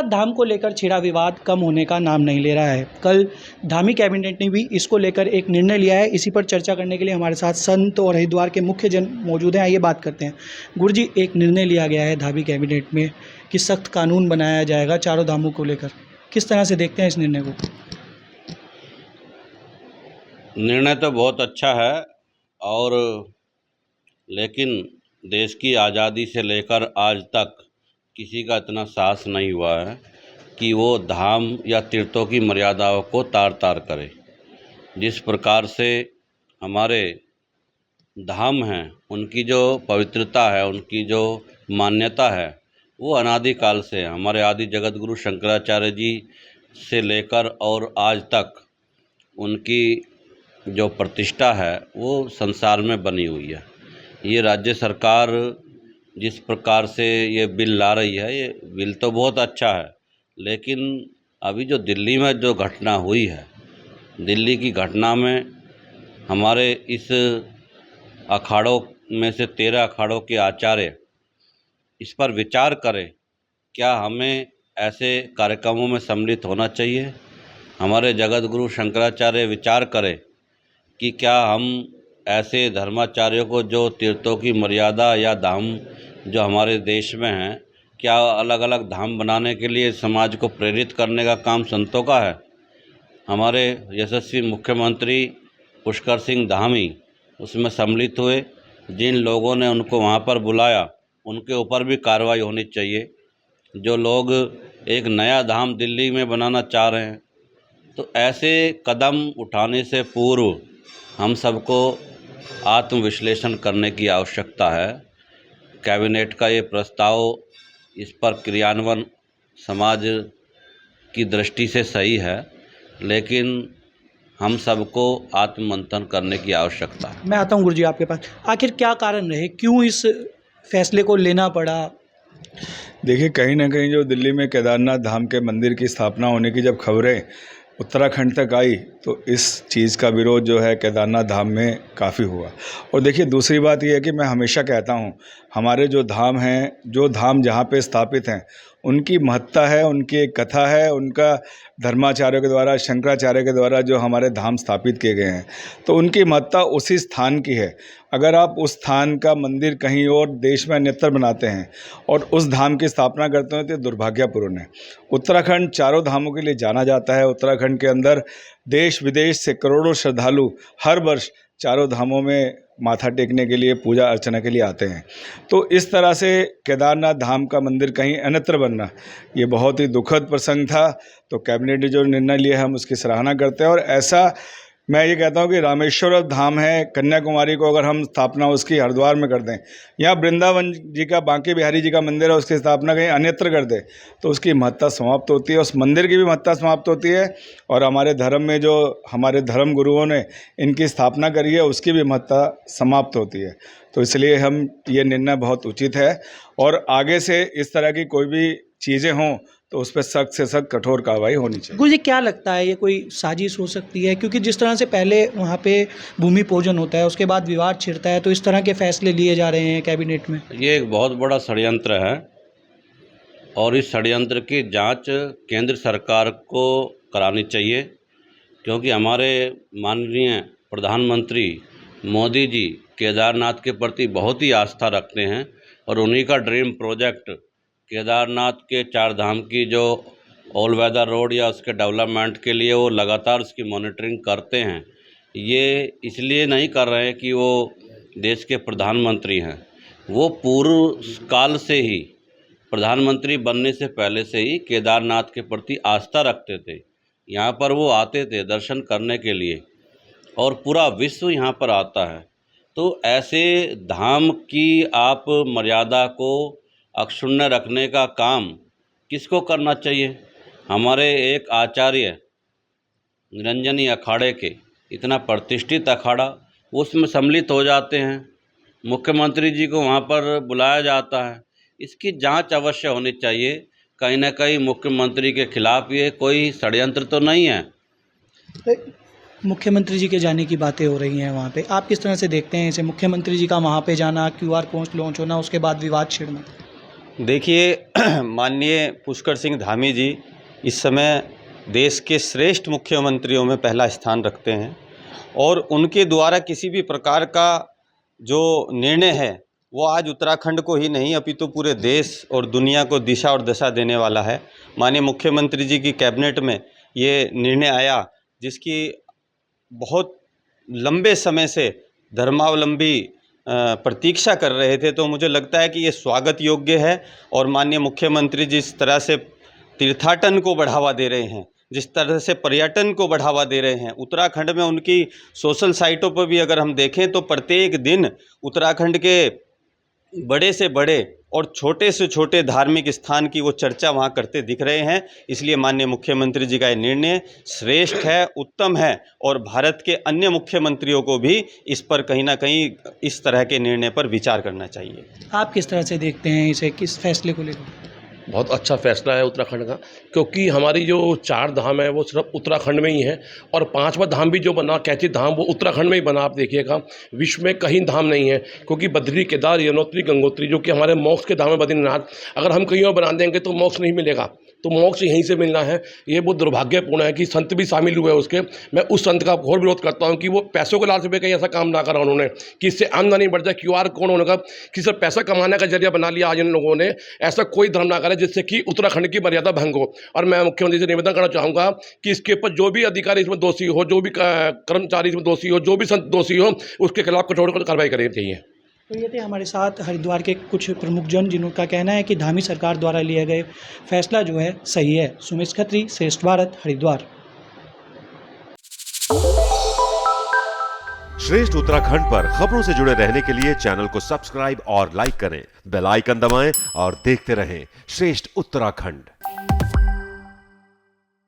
केदारनाथ धाम को लेकर छिड़ा विवाद कम होने का नाम नहीं ले रहा है। कल धामी कैबिनेट ने भी इसको लेकर एक निर्णय लिया है। इसी पर चर्चा करने के लिए हमारे साथ संत और हरिद्वार के मुख्य जन मौजूद हैं। आइए बात करते हैं। गुरुजी, एक निर्णय लिया गया है धामी कैबिनेट में कि सख्त कानून बनाया जाएगा चारों धामों को लेकर, किस तरह से देखते हैं इस निर्णय को? निर्णय तो बहुत अच्छा है, और लेकिन देश की आज़ादी से लेकर आज तक किसी का इतना साहस नहीं हुआ है कि वो धाम या तीर्थों की मर्यादाओं को तार तार करे। जिस प्रकार से हमारे धाम हैं, उनकी जो पवित्रता है, उनकी जो मान्यता है, वो अनादिकाल से हमारे आदि जगत गुरु शंकराचार्य जी से लेकर और आज तक उनकी जो प्रतिष्ठा है वो संसार में बनी हुई है। ये राज्य सरकार जिस प्रकार से ये बिल ला रही है, ये बिल तो बहुत अच्छा है, लेकिन अभी जो दिल्ली में जो घटना हुई है, दिल्ली की घटना में हमारे इस अखाड़ों में से 13 अखाड़ों के आचार्य इस पर विचार करें। क्या हमें ऐसे कार्यक्रमों में सम्मिलित होना चाहिए? हमारे जगत गुरु शंकराचार्य विचार करें कि क्या हम ऐसे धर्माचार्यों को, जो तीर्थों की मर्यादा या धाम जो हमारे देश में हैं, क्या अलग अलग धाम बनाने के लिए समाज को प्रेरित करने का काम संतों का है? हमारे यशस्वी मुख्यमंत्री पुष्कर सिंह धामी उसमें सम्मिलित हुए। जिन लोगों ने उनको वहाँ पर बुलाया, उनके ऊपर भी कार्रवाई होनी चाहिए। जो लोग एक नया धाम दिल्ली में बनाना चाह रहे हैं, तो ऐसे कदम उठाने से पूर्व हम सबको आत्मविश्लेषण करने की आवश्यकता है। कैबिनेट का ये प्रस्ताव, इस पर क्रियान्वयन समाज की दृष्टि से सही है, लेकिन हम सबको आत्ममंथन करने की आवश्यकता है। मैं आता हूँ गुरुजी आपके पास। आखिर क्या कारण रहे, क्यों इस फैसले को लेना पड़ा? देखिए, कहीं ना कहीं जो दिल्ली में केदारनाथ धाम के मंदिर की स्थापना होने की जब खबरें उत्तराखंड तक आई, तो इस चीज़ का विरोध जो है केदारनाथ धाम में काफ़ी हुआ। और देखिए, दूसरी बात यह है कि मैं हमेशा कहता हूँ, हमारे जो धाम हैं, जो धाम जहाँ पे स्थापित हैं, उनकी महत्ता है, उनकी एक कथा है, उनका धर्माचार्यों के द्वारा, शंकराचार्य के द्वारा जो हमारे धाम स्थापित किए गए हैं, तो उनकी महत्ता उसी स्थान की है। अगर आप उस स्थान का मंदिर कहीं और देश में अन्यत्र बनाते हैं और उस धाम की स्थापना करते हैं, तो दुर्भाग्यपूर्ण है। उत्तराखंड चारों धामों के लिए जाना जाता है। उत्तराखंड के अंदर देश विदेश से करोड़ों श्रद्धालु हर वर्ष चारों धामों में माथा टेकने के लिए, पूजा अर्चना के लिए आते हैं। तो इस तरह से केदारनाथ धाम का मंदिर कहीं अन्यत्र बनना, ये बहुत ही दुखद प्रसंग था। तो कैबिनेट ने जो निर्णय लिया है, हम उसकी सराहना करते हैं। और ऐसा मैं ये कहता हूँ कि रामेश्वर धाम है, कन्याकुमारी को अगर हम स्थापना उसकी हरिद्वार में कर दें, या वृंदावन जी का, बांके बिहारी जी का मंदिर है, उसकी स्थापना कहीं अन्यत्र कर दें, तो उसकी महत्ता समाप्त होती है, उस मंदिर की भी महत्ता समाप्त होती है। और हमारे धर्म में जो हमारे धर्म गुरुओं ने इनकी स्थापना करी है, उसकी भी महत्ता समाप्त होती है। तो इसलिए हम ये निर्णय बहुत उचित है, और आगे से इस तरह की कोई भी चीज़ें हों तो उस पर सख्त से सख्त कठोर कार्रवाई होनी चाहिए। गुरुजी, क्या लगता है ये कोई साजिश हो सकती है? क्योंकि जिस तरह से पहले वहाँ पे भूमि पूजन होता है, उसके बाद विवाद छिड़ता है, तो इस तरह के फैसले लिए जा रहे हैं कैबिनेट में। ये एक बहुत बड़ा षड्यंत्र है, और इस षड्यंत्र की जांच केंद्र सरकार को करानी चाहिए, क्योंकि हमारे माननीय प्रधानमंत्री मोदी जी केदारनाथ के प्रति बहुत ही आस्था रखते हैं, और उन्हीं का ड्रीम प्रोजेक्ट केदारनाथ के 4 धाम की जो ऑल वेदर रोड या उसके डेवलपमेंट के लिए वो लगातार उसकी मॉनिटरिंग करते हैं। ये इसलिए नहीं कर रहे हैं कि वो देश के प्रधानमंत्री हैं, वो पूर्व काल से ही, प्रधानमंत्री बनने से पहले से ही केदारनाथ के प्रति आस्था रखते थे। यहाँ पर वो आते थे दर्शन करने के लिए, और पूरा विश्व यहाँ पर आता है। तो ऐसे धाम की आप मर्यादा को अक्षुण्ण रखने का काम किसको करना चाहिए? हमारे एक आचार्य निरंजनी अखाड़े के, इतना प्रतिष्ठित अखाड़ा, उसमें सम्मिलित हो जाते हैं, मुख्यमंत्री जी को वहाँ पर बुलाया जाता है। इसकी जांच अवश्य होनी चाहिए। कहीं ना कहीं मुख्यमंत्री के खिलाफ ये कोई षड्यंत्र तो नहीं है। मुख्यमंत्री जी के जाने की बातें हो रही हैं वहाँ पे, आप किस तरह से देखते हैं इसे? मुख्यमंत्री जी का वहाँ पे जाना, QR कोड लॉन्च होना, उसके बाद विवाद छिड़ना। देखिए माननीय पुष्कर सिंह धामी जी इस समय देश के श्रेष्ठ मुख्यमंत्रियों में पहला स्थान रखते हैं और उनके द्वारा किसी भी प्रकार का जो निर्णय है वो आज उत्तराखंड को ही नहीं अपितु पूरे देश और दुनिया को दिशा और दशा देने वाला है। माननीय मुख्यमंत्री जी की कैबिनेट में ये निर्णय आया जिसकी बहुत लंबे समय से धर्मावलंबी प्रतीक्षा कर रहे थे, तो मुझे लगता है कि ये स्वागत योग्य है। और माननीय मुख्यमंत्री जिस तरह से तीर्थाटन को बढ़ावा दे रहे हैं, जिस तरह से पर्यटन को बढ़ावा दे रहे हैं, उत्तराखंड में उनकी सोशल साइटों पर भी अगर हम देखें तो प्रत्येक दिन उत्तराखंड के बड़े से बड़े और छोटे से छोटे धार्मिक स्थान की वो चर्चा वहाँ करते दिख रहे हैं। इसलिए माननीय मुख्यमंत्री जी का ये निर्णय श्रेष्ठ है, उत्तम है और भारत के अन्य मुख्यमंत्रियों को भी इस पर कहीं ना कहीं इस तरह के निर्णय पर विचार करना चाहिए। आप किस तरह से देखते हैं इसे, किस फैसले को लेकर? बहुत अच्छा फैसला है उत्तराखंड का, क्योंकि हमारी जो 4 धाम है वो सिर्फ उत्तराखंड में ही है और 5वां धाम भी जो बना कैची धाम वो उत्तराखंड में ही बना। आप देखिएगा विश्व में कहीं धाम नहीं है, क्योंकि बद्री, केदार, यमुनोत्री, गंगोत्री जो कि हमारे मोक्ष के धाम है बद्रीनाथ, अगर हम कहीं और बना देंगे तो मोक्ष नहीं मिलेगा, तो मोक्ष यहीं से मिलना है। ये बहुत दुर्भाग्यपूर्ण है कि संत भी शामिल हुए उसके। मैं उस संत का घोर विरोध करता हूँ कि वो पैसों के लालच में कहीं ऐसा काम ना करा उन्होंने कि इससे आमदनी बढ़ जाए। QR कोड होने का कि सिर्फ पैसा कमाने का जरिया बना लिया आज इन लोगों ने। ऐसा कोई धर्म ना करे जिससे कि उत्तराखंड की मर्यादा भंग हो। और मैं मुख्यमंत्री से निवेदन करना चाहूँगा कि इसके ऊपर जो भी अधिकारी इसमें दोषी हो, जो भी कर्मचारी इसमें दोषी हो, जो भी संत दोषी हो, उसके खिलाफ कठोर कार्रवाई करनी चाहिए। तो ये थे हमारे साथ हरिद्वार के कुछ प्रमुख जन जिनका कहना है कि धामी सरकार द्वारा लिया गए फैसला जो है सही है। सुमेश खत्री, श्रेष्ठ भारत, हरिद्वार। श्रेष्ठ उत्तराखंड पर खबरों से जुड़े रहने के लिए चैनल को सब्सक्राइब और लाइक करें, बेल आइकन दबाएं और देखते रहें श्रेष्ठ उत्तराखंड।